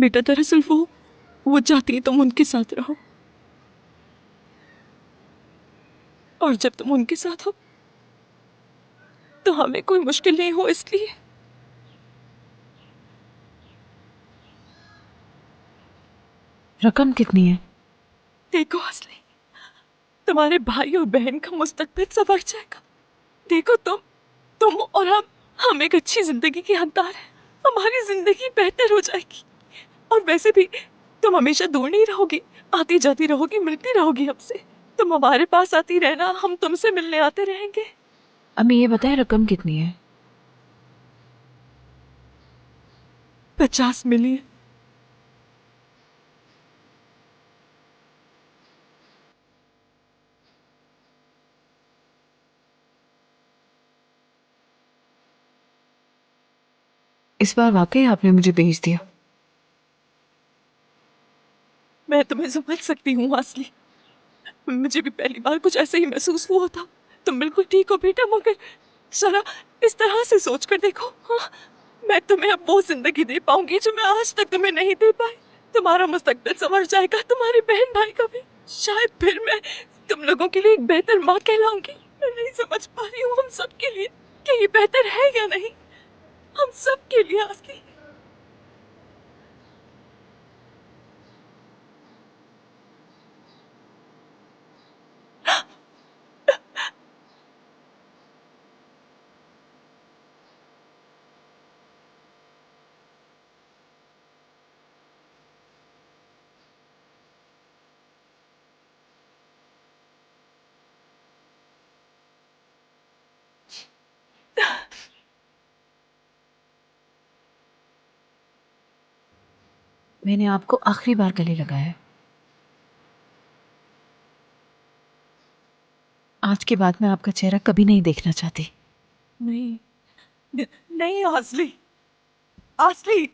बेटा दरअसल वो चाहती है तुम उनके साथ रहो, और जब तुम उनके साथ हो तो हमें कोई मुश्किल नहीं हो, इसलिए। रकम कितनी है? देखो असली, तुम्हारे भाई और बहन का मुस्तकबिल संवर जाएगा। देखो तुम और हम एक अच्छी जिंदगी के हकदार हैं। हमारी जिंदगी बेहतर हो जाएगी। और वैसे भी तुम हमेशा दूर नहीं रहोगी, आती जाती रहोगी, मिलती रहोगी हमसे। तुम हमारे पास आती रहना, हम तुमसे मिलने आते रहेंगे। अम्मी ये बताए रकम कितनी है? 50 मिलियन। इस बार वाकई आपने मुझे भेज दिया। मैं तुम्हें समझ सकती हूँ असली। मुझे भी पहली बार कुछ ऐसे ही महसूस हुआ था। तुम बिल्कुल ठीक हो बेटा, मगर जरा इस तरह से सोच कर देखो। हाँ, मैं तुम्हें अब वो जिंदगी दे पाऊंगी जो मैं आज तक तुम्हें नहीं दे पाई। तुम्हारा मुस्तकबिल संवर जाएगा, तुम्हारे बहन भाई का भी। शायद फिर मैं तुम लोगों के लिए एक बेहतर माँ कहलाऊंगी। मैं नहीं समझ पा रही हूँ हम सब के लिए कि ये बेहतर है या नहीं। हम सब के लिए असली। मैंने आपको आखिरी बार गले लगाया है। आज के बाद मैं आपका चेहरा कभी नहीं देखना चाहती। नहीं, नहीं असली। असली,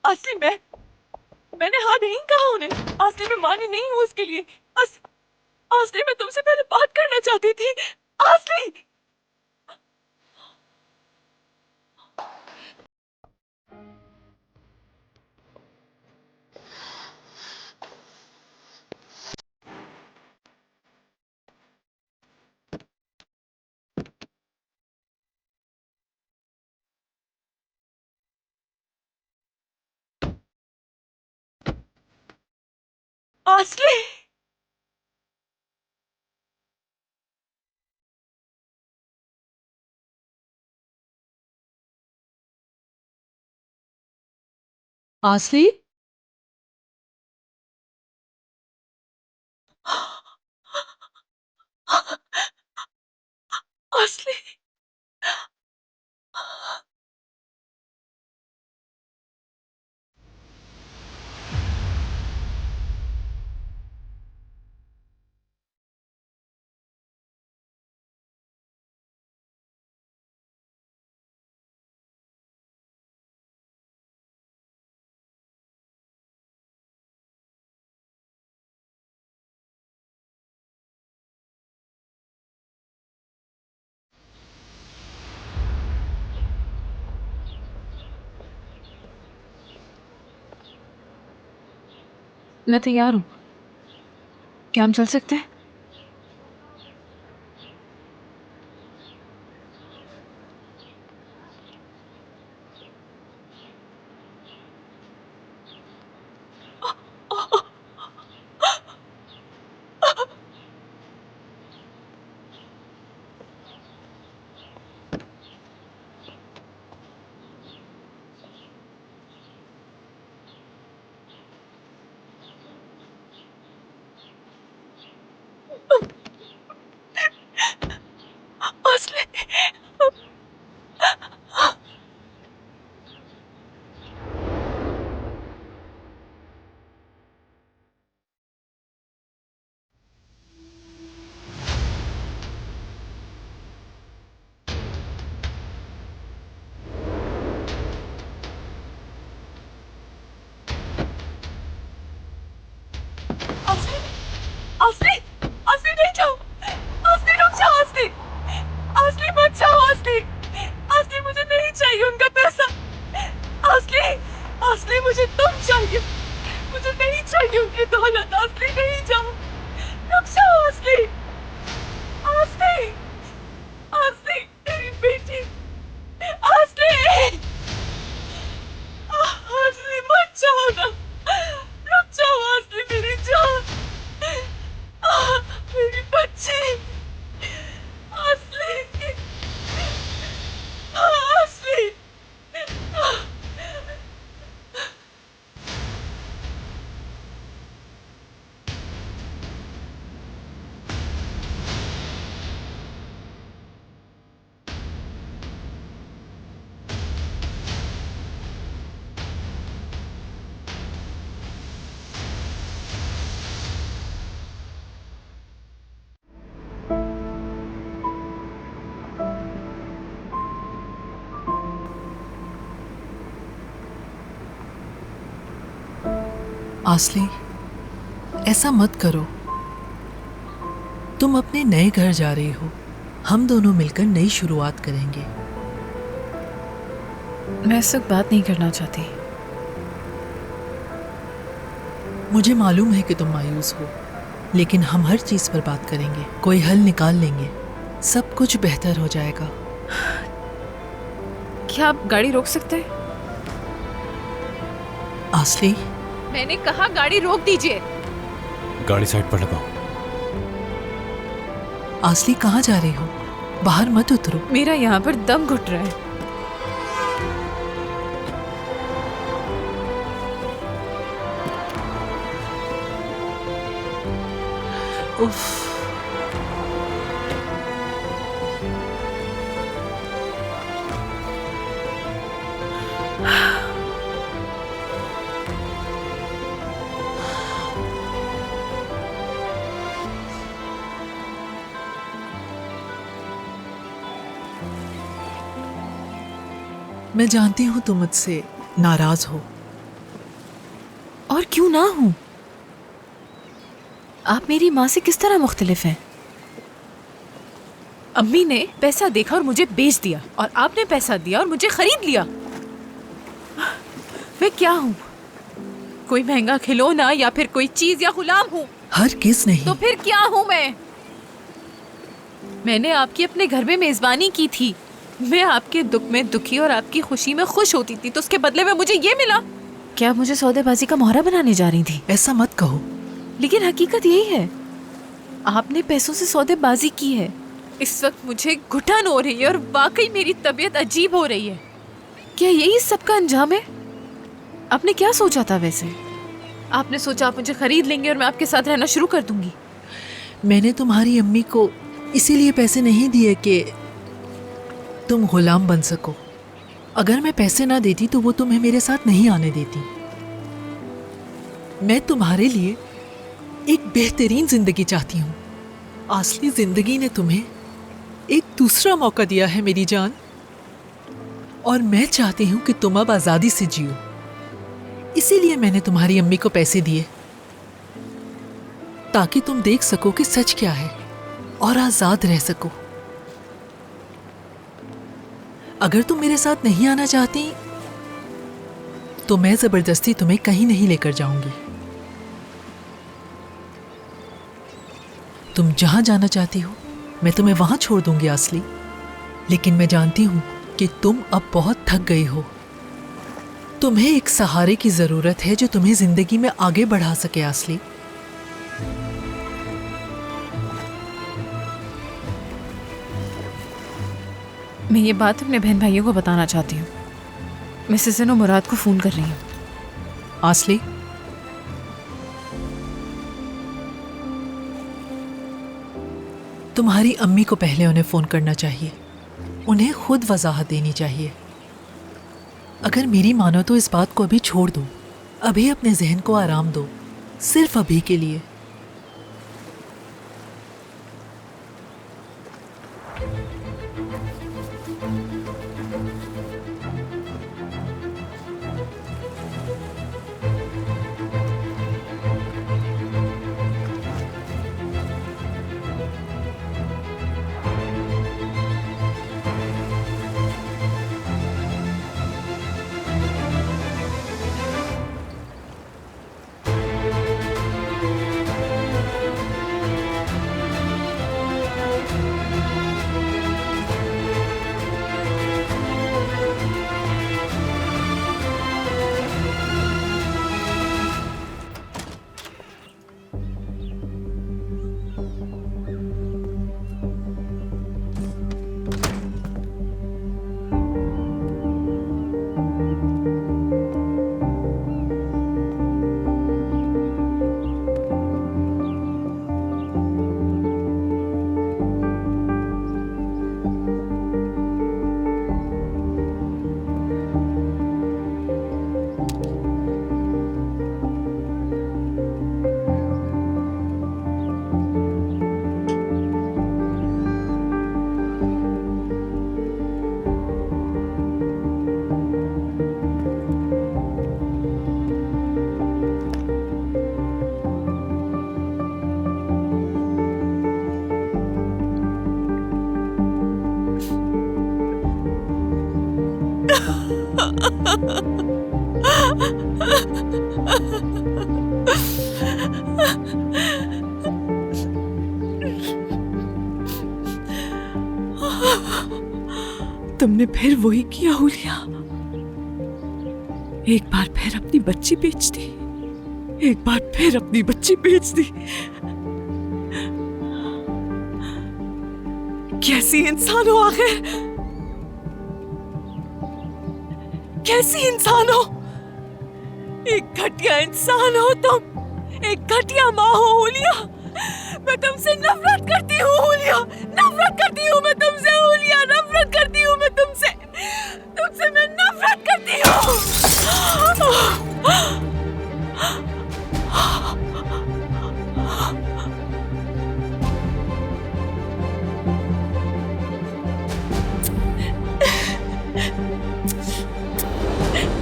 असली मैंने हाँ नहीं कहा उन्हें। असली मैं मानी नहीं हूँ उसके लिए। असली मैं तुमसे पहले बात करना चाहती थी। असली। असली। आसली, असली। मैं तैयार हूँ। क्या हम चल सकते हैं? असली। असली। असली। असली नहीं जाओ। असली रुक जाओ। असली, असली मत जाओ। असली, असली मुझे नहीं चाहिए उनका पैसा। असली, असली मुझे तुम चाहिए। मुझे नहीं चाहिए उनकी दौलत। असली नहीं जाओ, रुक जाओ असली। असली, असली तेरी बेटी, असली, असली मत जाओ ना, रुक जाओ असली मेरी जान, मेरी बच्ची, असली, असली। आसली, ऐसा मत करो। तुम अपने नए घर जा रही हो, हम दोनों मिलकर नई शुरुआत करेंगे। मैं इस वक्त बात नहीं करना चाहती। मुझे मालूम है कि तुम मायूस हो, लेकिन हम हर चीज पर बात करेंगे, कोई हल निकाल लेंगे, सब कुछ बेहतर हो जाएगा। क्या आप गाड़ी रोक सकते हैं? आसली, मैंने कहा गाड़ी रोक दीजिए। गाड़ी साइड पर लगाओ। आसली कहाँ जा रही हो? बाहर मत उतरो। मेरा यहाँ पर दम घुट रहा है। उफ। मैं जानती हूँ तुम मुझसे नाराज हो। और क्यों ना हूं? आप मेरी माँ से किस तरह मुख्तलिफ हैं? अम्मी ने पैसा देखा और मुझे बेच दिया, और आपने पैसा दिया और मुझे खरीद लिया। मैं क्या हूँ? कोई महंगा खिलौना या फिर कोई चीज या गुलाम हूँ? हर किस नहीं। तो फिर क्या हूँ मैं? मैंने आपकी अपने घर में मेजबानी की थी। मैं आपके दुख में दुखी और आपकी खुशी में खुश होती थी, तो उसके बदले में मुझे ये मिला। क्या आप मुझे सौदेबाजी का मोहरा बनाने जा रही थी? ऐसा मत कहो। लेकिन हकीकत यही है, आपने पैसों से सौदेबाजी की है। इस वक्त मुझे घुटन हो रही है और वाकई मेरी तबीयत अजीब हो रही है। क्या यही सबका अंजाम है? आपने क्या सोचा था वैसे? आपने सोचा आप मुझे खरीद लेंगे और मैं आपके साथ रहना शुरू कर दूंगी। मैंने तुम्हारी अम्मी को इसीलिए पैसे नहीं दिए कि तुम गुलाम बन सको। अगर मैं पैसे ना देती तो वो तुम्हें मेरे साथ नहीं आने देती। मैं तुम्हारे लिए एक बेहतरीन जिंदगी चाहती हूँ। असली जिंदगी ने तुम्हें एक दूसरा मौका दिया है मेरी जान, और मैं चाहती हूँ कि तुम अब आजादी से जियो। इसीलिए मैंने तुम्हारी अम्मी को पैसे दिए, ताकि तुम देख सको कि सच क्या है और आजाद रह सको। अगर तुम मेरे साथ नहीं आना चाहती तो मैं जबरदस्ती तुम्हें कहीं नहीं लेकर जाऊंगी। तुम जहां जाना चाहती हो मैं तुम्हें वहां छोड़ दूंगी असली। लेकिन मैं जानती हूं कि तुम अब बहुत थक गई हो। तुम्हें एक सहारे की जरूरत है जो तुम्हें जिंदगी में आगे बढ़ा सके असली। मैं ये बात अपने बहन भाइयों को बताना चाहती हूँ। मैं सिजन और मुराद को फोन कर रही हूँ। असली, तुम्हारी अम्मी को पहले उन्हें फोन करना चाहिए। उन्हें खुद वजाहत देनी चाहिए। अगर मेरी मानो तो इस बात को अभी छोड़ दो। अभी अपने जहन को आराम दो, सिर्फ अभी के लिए। तुमने फिर वही किया हुलिया। एक बार फिर अपनी बच्ची बेच दी, एक बार फिर अपनी बच्ची बेच दी। कैसी इंसान हो आखिर, कैसी इंसान हो? एक घटिया इंसान हो तुम, एक घटिया माँ हो हुलिया। मैं तुमसे नफरत करती हूँ हुलिया, नफरत करती हूँ मैं तुमसे हुलिया, नफरत करती हूँ मैं तुमसे, तुमसे मैं नफरत करती हूँ।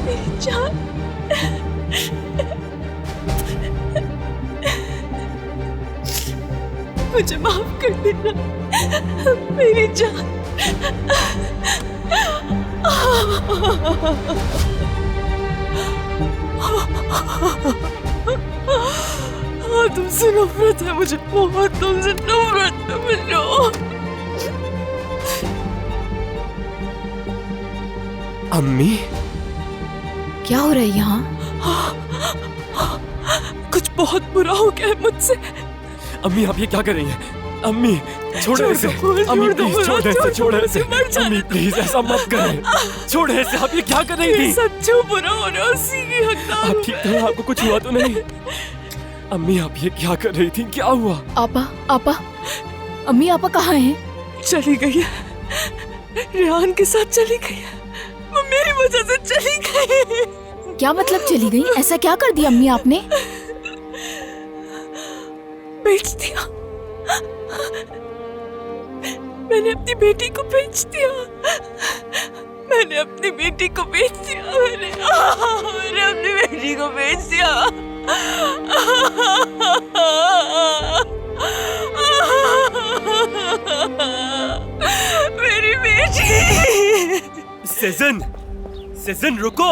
मेरी जान, मुझे माफ कर देना मेरी जान। हाँ, तुमसे नफरत है मुझे, बहुत तुमसे नफरत है मुझे। अम्मी, क्या हो रहा है यहाँ? कुछ बहुत बुरा हो गया है मुझसे। अम्मी आप ये क्या कर रही हैं? अम्मी छोड़े इसे, छोड़ दो, अम्मी छोड़ दो, प्लीज छोड़े इसे, छोड़े इसे, मर जाने अम्मी प्लीज ऐसा मत करें, छोड़े इसे। आप ये क्या कर रही ये थी? सच्चू बुरा हो रहा है, उसी की हकदार आप हूँ ठीक मैं। तो हैं? आपको कुछ हुआ तो नहीं? अम्मी आप ये क्या कर रही थी? क्या हुआ? आपा, आपा, अम्मी आपा कहाँ हैं? चली गई है, रेहान के साथ चली गई है, वो मेरी वजह से चली गई। क्या मतलब चली गई? ऐसा क्या कर दिया अम्मी आपने? बेच दिया, मैंने अपनी बेटी को बेच दिया, मैंने अपनी बेटी को बेच दिया, मैंने अपनी बेटी को बेच दिया। मेरी बेटी। सेजन, सेजन रुको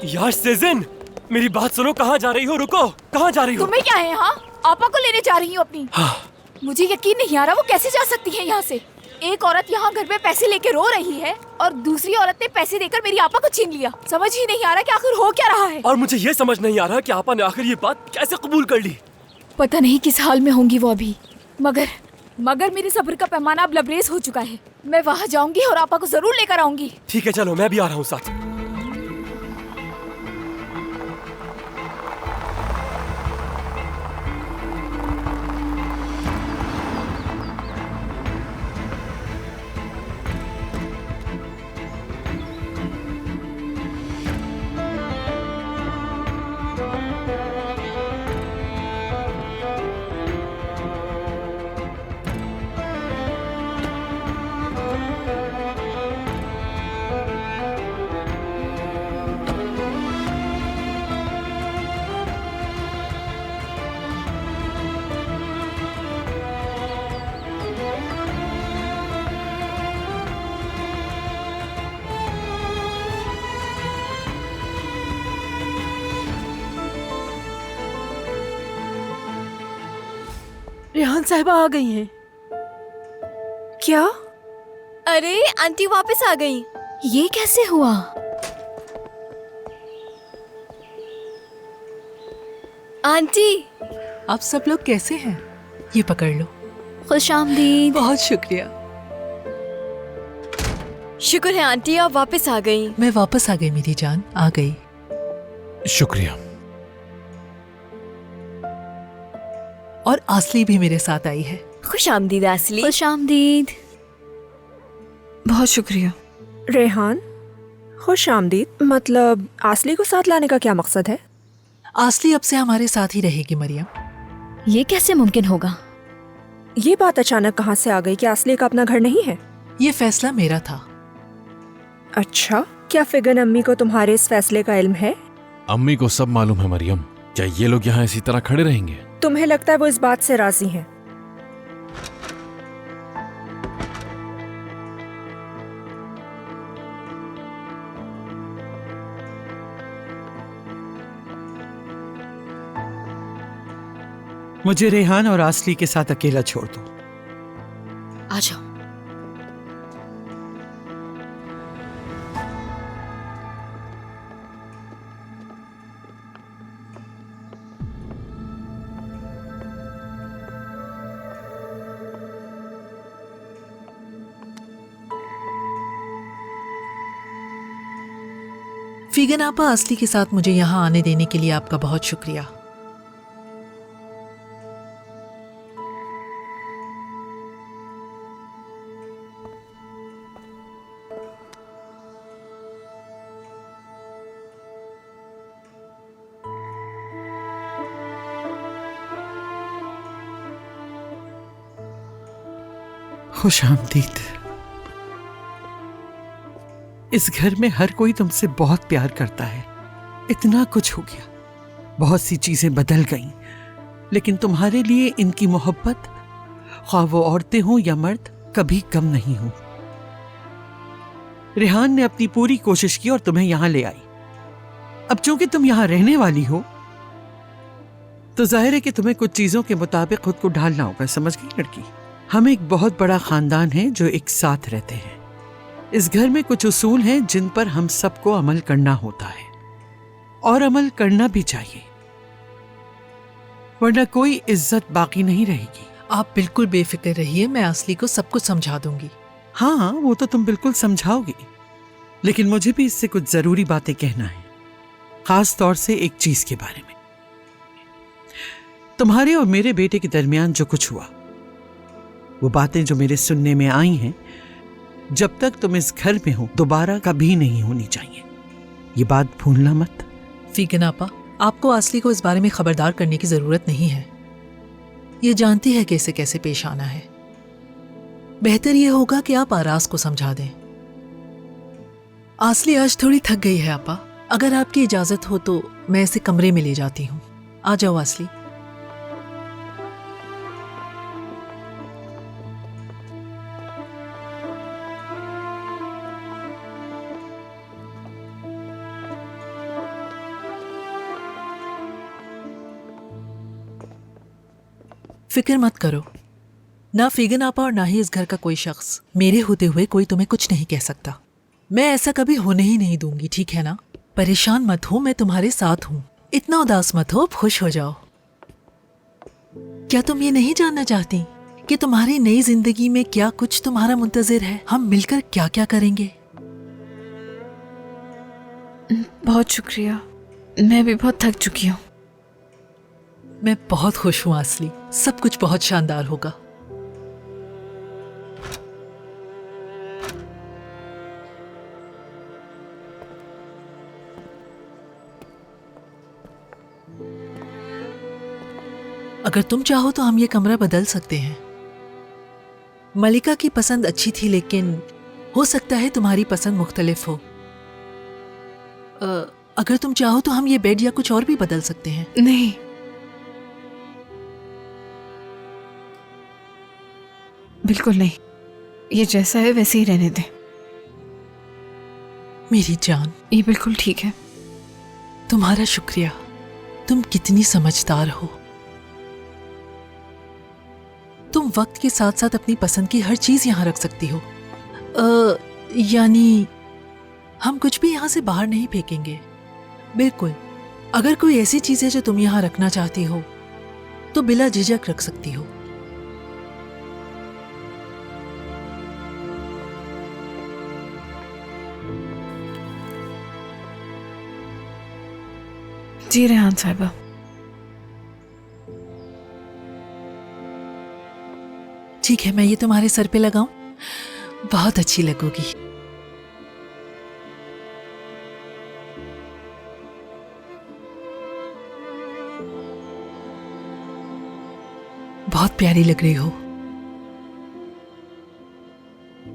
यार, सेजन मेरी बात सुनो। कहाँ जा रही हो? रुको, कहाँ जा रही हो? तुम्हें क्या है? हाँ, आपा को लेने जा रही हूँ अपनी। हाँ, मुझे यकीन नहीं आ रहा वो कैसे जा सकती है यहाँ से। एक औरत यहाँ घर पे पैसे लेके रो रही है और दूसरी औरत ने पैसे देकर मेरी आपा को छीन लिया। समझ ही नहीं आ रहा कि आखिर हो क्या रहा है। और मुझे ये समझ नहीं आ रहा कि आपा ने आखिर ये बात कैसे कबूल कर ली। पता नहीं किस हाल में होंगी वो अभी, मगर मेरे सब्र का पैमाना अब लबरेज हो चुका है। मैं वहाँ जाऊंगी और आपा को जरूर लेकर आऊंगी। ठीक है चलो, मैं भी आ रहा हूँ साथ। रेहान साहिबा आ गई हैं। क्या? अरे आंटी वापस आ गई। ये कैसे हुआ? आंटी आप सब लोग कैसे हैं? ये पकड़ लो। खुशामदीद। बहुत शुक्रिया। शुक्र है आंटी आप वापस आ गई। मैं वापस आ गई मेरी जान, आ गई। शुक्रिया। और आसली भी मेरे साथ आई है। खुशामदीद असली। खुशामदीद। बहुत शुक्रिया। रेहान, खुश आमदीद। मतलब आसली को साथ लाने का क्या मकसद है? आसली अब से हमारे साथ ही रहेगी मरियम। ये कैसे मुमकिन होगा? ये बात अचानक कहाँ से आ गई कि आसली का अपना घर नहीं है? ये फैसला मेरा था। अच्छा, क्या फिगन अम्मी को तुम्हारे इस फैसले का इल्म है? अम्मी को सब मालूम है मरियम। क्या ये लोग यहाँ इसी तरह खड़े रहेंगे? तुम्हें लगता है वो इस बात से राजी हैं? मुझे रेहान और आसली के साथ अकेला छोड़ दो। आ जाओ। फिगन आपा, आसली के साथ मुझे यहाँ आने देने के लिए आपका बहुत शुक्रिया। खुश आमदीद। इस घर में हर कोई तुमसे बहुत प्यार करता है। इतना कुछ हो गया, बहुत सी चीजें बदल गईं, लेकिन तुम्हारे लिए इनकी मोहब्बत, ख्वाह वो औरतें हों या मर्द, कभी कम नहीं हो। रेहान ने अपनी पूरी कोशिश की और तुम्हें यहां ले आई। अब चूंकि तुम यहां रहने वाली हो तो जाहिर है कि तुम्हें कुछ चीजों के मुताबिक खुद को ढालना होगा। समझ गई लड़की? हम एक बहुत बड़ा खानदान है जो एक साथ रहते हैं। इस घर में कुछ उसूल हैं जिन पर हम सबको अमल करना होता है, और अमल करना भी चाहिए, वरना कोई इज्जत बाकी नहीं रहेगी। आप बिल्कुल बेफिक्र रहिए, मैं आसली को सब कुछ समझा दूंगी। हाँ, वो तो तुम बिल्कुल समझाओगी, लेकिन मुझे भी इससे कुछ जरूरी बातें कहना है, खास तौर से एक चीज के बारे में। तुम्हारे और मेरे बेटे के दरमियान जो कुछ हुआ, वो बातें जो मेरे सुनने में आई हैं, जब तक तुम इस घर में हो दोबारा कभी नहीं होनी चाहिए। ये बात भूलना मत। फिगन आपा, आपको आसली को इस बारे में खबरदार करने की जरूरत नहीं है। ये जानती है कैसे कैसे पेश आना है। बेहतर ये होगा कि आप आराज को समझा दें। आसली आज थोड़ी थक गई है आपा, अगर आपकी इजाजत हो तो मैं इसे कमरे में ले जाती हूँ। आ जाओ आसली। फिक्र मत करो, ना फिगन आपा और ना ही इस घर का कोई शख्स मेरे होते हुए कोई तुम्हें कुछ नहीं कह सकता। मैं ऐसा कभी होने ही नहीं दूंगी, ठीक है ना? परेशान मत हो, मैं तुम्हारे साथ हूं। इतना उदास मत हो, खुश हो जाओ। क्या तुम ये नहीं जानना चाहती कि तुम्हारी नई जिंदगी में क्या कुछ तुम्हारा मुंतजिर है? हम मिलकर क्या क्या करेंगे? बहुत शुक्रिया, मैं भी बहुत थक चुकी हूँ। मैं बहुत खुश हूं आसली, सब कुछ बहुत शानदार होगा। अगर तुम चाहो तो हम ये कमरा बदल सकते हैं। मलिका की पसंद अच्छी थी, लेकिन हो सकता है तुम्हारी पसंद मुख्तलिफ हो। अगर तुम चाहो तो हम ये बेड या कुछ और भी बदल सकते हैं। नहीं, बिल्कुल नहीं, ये जैसा है वैसे ही रहने दे। मेरी जान, ये बिल्कुल ठीक है। तुम्हारा शुक्रिया। तुम कितनी समझदार हो। तुम वक्त के साथ साथ अपनी पसंद की हर चीज यहां रख सकती हो। यानी हम कुछ भी यहां से बाहर नहीं फेंकेंगे। बिल्कुल, अगर कोई ऐसी चीज है जो तुम यहां रखना चाहती हो तो बिला झिझक रख सकती हो। जी रेहान साहिबा। ठीक है, मैं ये तुम्हारे सर पे लगाऊं? बहुत अच्छी लगोगी। बहुत प्यारी लग रही हो।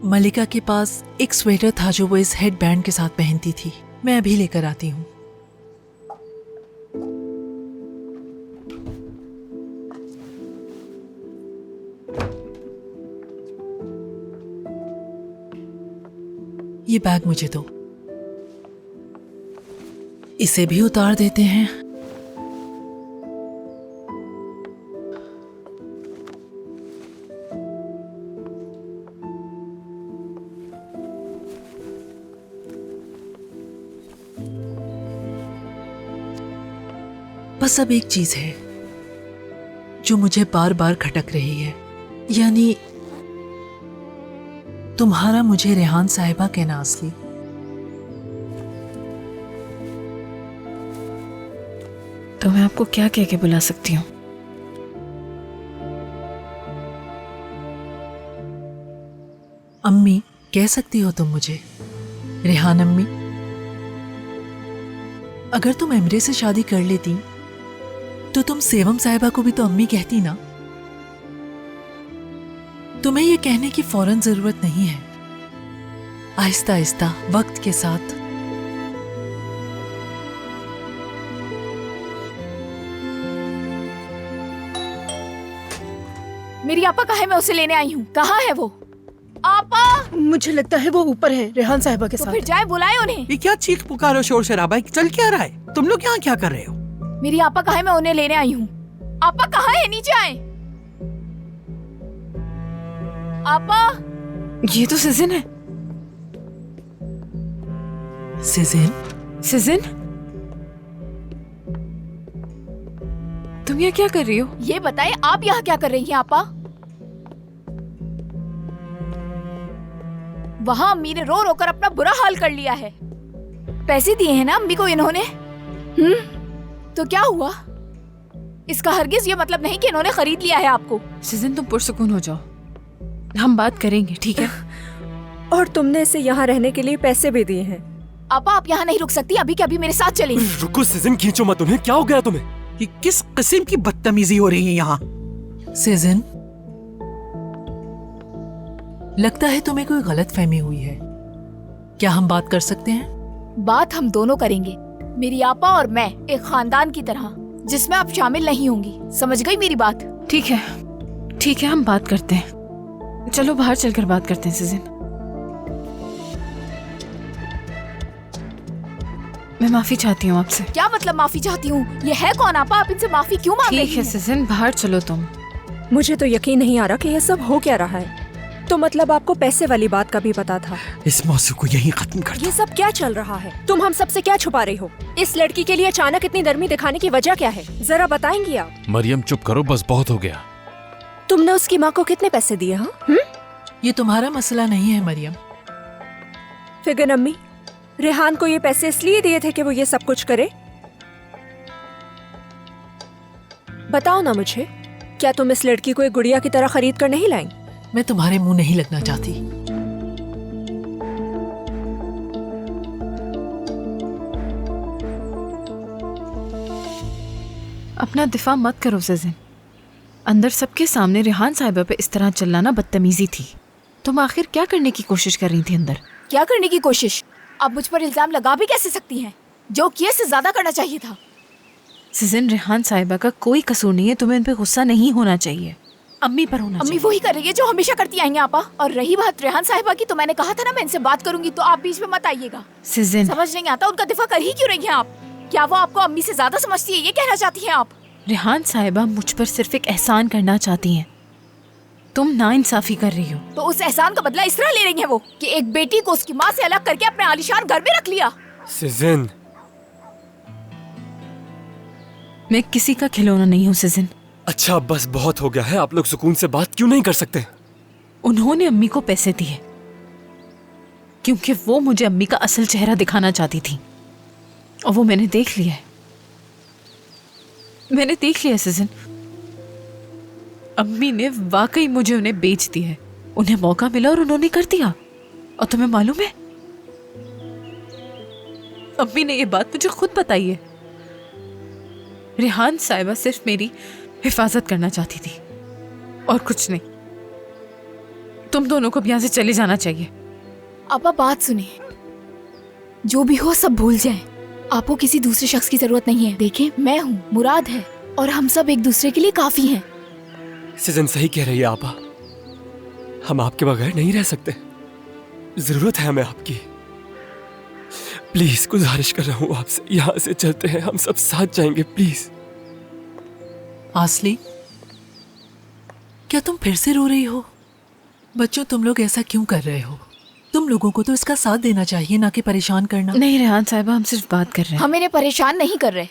मलिका के पास एक स्वेटर था जो वो इस हेड बैंड के साथ पहनती थी। मैं अभी लेकर आती हूँ। ये बैग मुझे दो। इसे भी उतार देते हैं। बस अब एक चीज है जो मुझे बार बार खटक रही है, यानी तुम्हारा मुझे रेहान साहिबा कहना असली। तो मैं आपको क्या कह के बुला सकती हूँ? अम्मी कह सकती हो तुम मुझे, रेहान अम्मी। अगर तुम एमरे से शादी कर लेती तो तुम सेवम साहिबा को भी तो अम्मी कहती ना। तुम्हें यह कहने की फौरन जरूरत नहीं है, आहिस्ता आहिस्ता वक्त के साथ। मेरी आपा कहाँ है? मैं उसे लेने आई हूँ। कहाँ है वो? आपा! मुझे लगता है वो ऊपर है रेहान साहिबा के तो साथ। फिर जाए, बुलाए उन्हें। ये क्या चीख पुकार और शोर शराबा, चल क्या रहा है? तुम लोग यहाँ क्या कर रहे हो? मेरी आपा कहाँ है? मैं उन्हें लेने आई हूँ। आपा कहाँ है? नीचे आए। आपा! ये तो सिजिन है। सिजिन? सिजिन, तुम यहाँ क्या कर रही हो? ये बताए आप यहाँ क्या कर रही हैं आपा? वहाँ अम्मी ने रो रो कर अपना बुरा हाल कर लिया है। पैसे दिए हैं ना अम्मी को इन्होंने? तो क्या हुआ? इसका हरगिज ये मतलब नहीं कि इन्होंने खरीद लिया है आपको। सिजिन, तुम पुरसुकून हो जाओ, हम बात करेंगे, ठीक है? और तुमने इसे यहाँ रहने के लिए पैसे भी दिए हैं। आपा आप यहाँ नहीं रुक सकती, अभी के अभी मेरे साथ चलेंगी। रुको सिजन, खींचो मत उन्हें। क्या हो गया तुम्हें? ये किस किस्म की बदतमीजी हो रही है यहाँ? सिजिन, लगता है तुम्हें कोई गलत फहमी हुई है। क्या हम बात कर सकते हैं? बात हम दोनों करेंगे, मेरी आपा और मैं, एक खानदान की तरह, जिसमें आप शामिल नहीं होंगी। समझ गई मेरी बात? ठीक है, ठीक है, हम बात करते हैं। चलो बाहर चलकर बात करते हैं सिजिन। मैं माफी चाहती हूँ आपसे। क्या मतलब माफी चाहती हूँ? ये है कौन आपा? आप इनसे माफी क्यों मांग रही ठीक है हैं? सिजिन, बाहर चलो तुम। मुझे तो यकीन नहीं आ रहा कि ये सब हो क्या रहा है। तो मतलब आपको पैसे वाली बात का भी पता था? इस मौसू को यहीं खत्म कर दो। ये सब क्या चल रहा है? तुम हम सबसे क्या छुपा रही हो? इस लड़की के लिए अचानक इतनी नरमी दिखाने की वजह क्या है? जरा बताएंगी आप? मरियम चुप करो, बस बहुत हो गया। तुमने उसकी माँ को कितने पैसे दिए? हाँ, ये तुम्हारा मसला नहीं है मरियम। फिगन अम्मी, रेहान को ये पैसे इसलिए दिए थे कि वो ये सब कुछ करे? बताओ ना मुझे, क्या तुम इस लड़की को एक गुड़िया की तरह खरीद कर नहीं लाएंगी? मैं तुम्हारे मुंह नहीं लगना चाहती। अपना दिफा मत करो सिजिन। अंदर सबके सामने रेहान साहिबा पे इस तरह चिल्लाना बदतमीजी थी। तुम आखिर क्या करने की कोशिश कर रही थी अंदर? क्या करने की कोशिश? आप मुझ पर इल्जाम लगा भी कैसे सकती हैं? जो किए से ज्यादा करना चाहिए था। सिजिन, रेहान साहिबा का कोई कसूर नहीं है, तुम्हें उन पे गुस्सा नहीं होना चाहिए, अम्मी पर होना अम्मी चाहिए। वही कर रही है जो हमेशा करती आई हैं आपा। और रही बात रेहान साहिबा की, तो मैंने कहा था ना मैं इनसे बात करूंगी, तो आप बीच में मत आइएगा। सिजिन, समझ नहीं आता उनका दिफा कर ही क्यों रही हैं आप? क्या वो आपको अम्मी से ज्यादा समझती है, ये कहना चाहती हैं आप? रेहान साहिबा मुझ पर सिर्फ एक एहसान करना चाहती हैं, तुम नाइंसाफी कर रही हो। तो उस एहसान का बदला इस तरह ले रही हैं वो कि एक बेटी को उसकी माँ से अलग करके अपने आलीशान घर में रख लिया। सिजन, मैं किसी का खिलौना नहीं हूँ सिजिन। अच्छा बस बहुत हो गया है। आप लोग सुकून से बात क्यों नहीं कर सकते? उन्होंने अम्मी को पैसे दिए क्योंकि वो मुझे अम्मी का असल चेहरा दिखाना चाहती थी, और वो मैंने देख लिया है। मैंने देख लिया सिजिन, अम्मी ने वाकई मुझे उन्हें बेच दिया है। उन्हें मौका मिला और उन्होंने कर दिया। और तुम्हें मालूम है, अम्मी ने ये बात मुझे खुद बताई है। रेहान साहिबा सिर्फ मेरी हिफाजत करना चाहती थी और कुछ नहीं। तुम दोनों को भी यहाँ से चले जाना चाहिए। आपा बात सुनिए, जो भी हो सब भूल जाएं। आपको किसी दूसरे शख्स की जरूरत नहीं है। देखें, मैं हूँ, मुराद है, और हम सब एक दूसरे के लिए काफी हैं। सिजन सही कह रही है आपा, हम आपके बगैर नहीं रह सकते। जरूरत है हमें आपकी। प्लीज गुजारिश कर रहा हूँ आपसे, यहाँ से चलते हैं, हम सब साथ जाएंगे प्लीज। आसली, क्या तुम फिर से रो रही हो? बच्चों, तुम लोग ऐसा क्यों कर रहे हो? तुम लोगों को तो इसका साथ देना चाहिए, ना कि परेशान करना। नहीं रेहान साहिबा, हम सिर्फ बात कर रहे हैं। हम इन्हें परेशान नहीं कर रहे।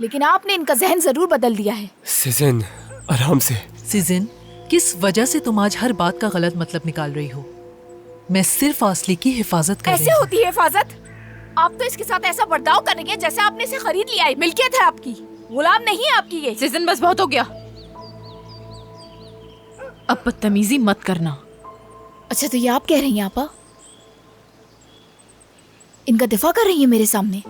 लेकिन आपने इनका जहन जरूर बदल दिया है। सिजन, आराम से। सिजिन, किस वजह से तुम आज हर बात का गलत मतलब निकाल रही हो? मैं सिर्फ आसली की हिफाजत कर रही ऐसे हूँ। होती है हिफाजत? आप तो इसके साथ ऐसा बर्ताव कर रही हैं जैसे आपने इसे खरीद लिया है, मिल्कियत है आपकी, गुलाम नहीं है आपकी ये। सीजन बस बहुत हो गया, अब बदतमीजी मत करना। अच्छा तो ये आप कह रही हैं आपा? इनका दिफा कर रही हैं मेरे सामने?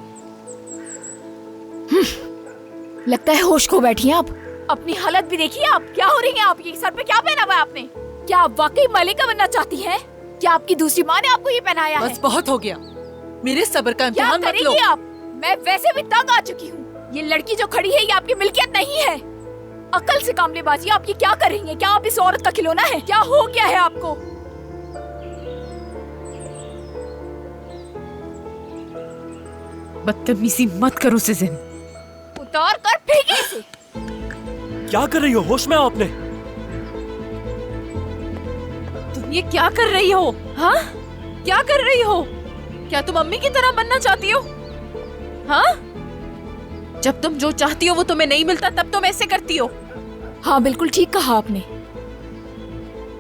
लगता है होश खो बैठी हैं आप। अपनी हालत भी देखिए आप, क्या हो रही हैं आप? ये सर पे क्या पहना हुआ है आपने? क्या आप वाकई मलिका बनना चाहती हैं? क्या आपकी दूसरी माँ ने आपको ये पहनाया है? बस बहुत हो गया, मेरे सब्र का क्या इम्तिहान मत लो। करेंगी आप? मैं वैसे भी तंग आ चुकी हूँ। ये लड़की जो खड़ी है ये आपकी मिल्कियत नहीं है। अकल से काम ले बाजी, आप ये क्या कर रही हैं? क्या आप इस औरत का खिलौना है? क्या हो गया है आपको? बदतमीजी मत करो सीजन। उतार कर फेंकिए इसे। क्या कर रही हो? होश में आओ अपने। तुम ये क्या कर रही हो? हाँ, क्या कर रही हो? क्या तुम अम्मी की तरह बनना चाहती हो? हाँ, जब तुम जो चाहती हो वो तुम्हें नहीं मिलता तब तुम ऐसे करती हो। हाँ बिल्कुल ठीक कहा आपने।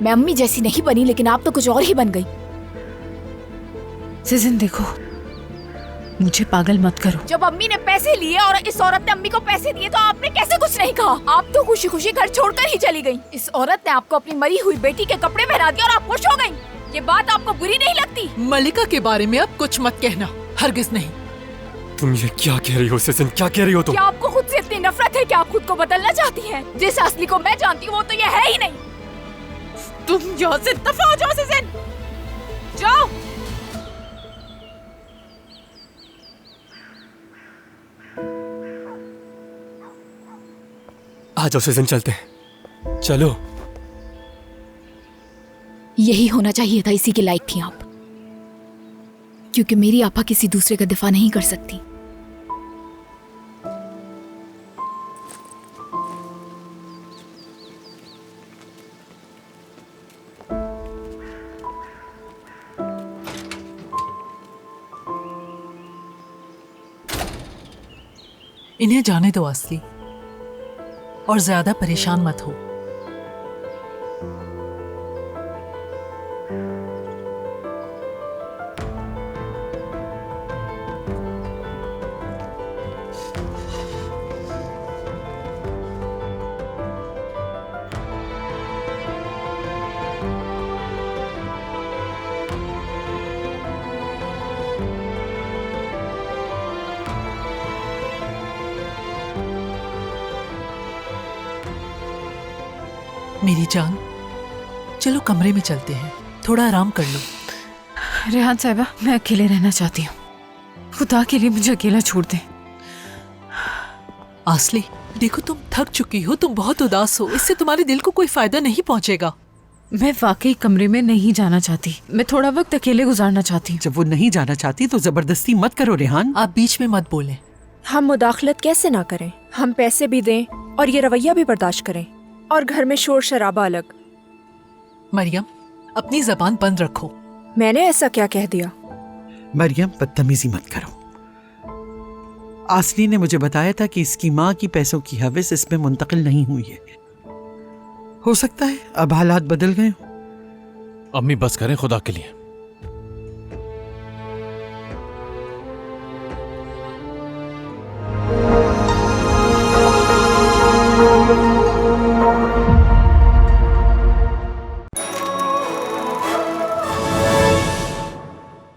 मैं अम्मी जैसी नहीं बनी, लेकिन आप तो कुछ और ही बन गई। सीजन देखो, मुझे पागल मत करो। जब अम्मी ने पैसे लिए और इस औरत ने अम्मी को पैसे दिए तो आपने कैसे कुछ नहीं कहा? आप तो खुशी खुशी घर छोड़कर ही चली गई। इस औरत ने आपको अपनी मरी हुई बेटी के कपड़े पहना दिए और आप खुश हो गई। ये बात आपको बुरी नहीं लगती? मलिका के बारे में अब कुछ मत कहना, हरगिज नहीं। तुम ये क्या कह रही हो सिजन? क्या कह रही हो तुम? क्या आपको खुद से इतनी नफरत है कि आप खुद को बदलना चाहती हैं? जिस असली को मैं जानती हूँ वो तो ये है ही नहीं। तुम यहाँ से दफा हो जाओ सीजन, जाओ। आ जाओ सिजन, चलते हैं। चलो। यही होना चाहिए था, इसी के लायक थी आप। क्योंकि मेरी आपा किसी दूसरे का दिफा नहीं कर सकती। इन्हें जाने दो आसली, और ज्यादा परेशान मत हो। मेरी जान, चलो कमरे में चलते हैं, थोड़ा आराम कर लो। रेहान साहिबा, मैं अकेले रहना चाहती हूँ, खुदा के लिए मुझे अकेला छोड़ दे। आसली देखो, तुम थक चुकी हो, तुम बहुत उदास हो, इससे तुम्हारे दिल को कोई फायदा नहीं पहुंचेगा। मैं वाकई कमरे में नहीं जाना चाहती, मैं थोड़ा वक्त अकेले गुजारना चाहती हूँ। जब वो नहीं जाना चाहती तो जबरदस्ती मत करो रेहान। आप बीच में मत बोलें। हम मुदाखलत कैसे ना करें? हम पैसे भी दें और ये रवैया भी बर्दाश्त करें, और घर में शोर शराबा अलग। मरियम, अपनी जबान बंद रखो। मैंने ऐसा क्या कह दिया? मरियम, बदतमीजी मत करो। आसली ने मुझे बताया था कि इसकी माँ की पैसों की हवस इसमें मुंतकिल नहीं हुई है। हो सकता है अब हालात बदल गए हो। अम्मी बस करें खुदा के लिए।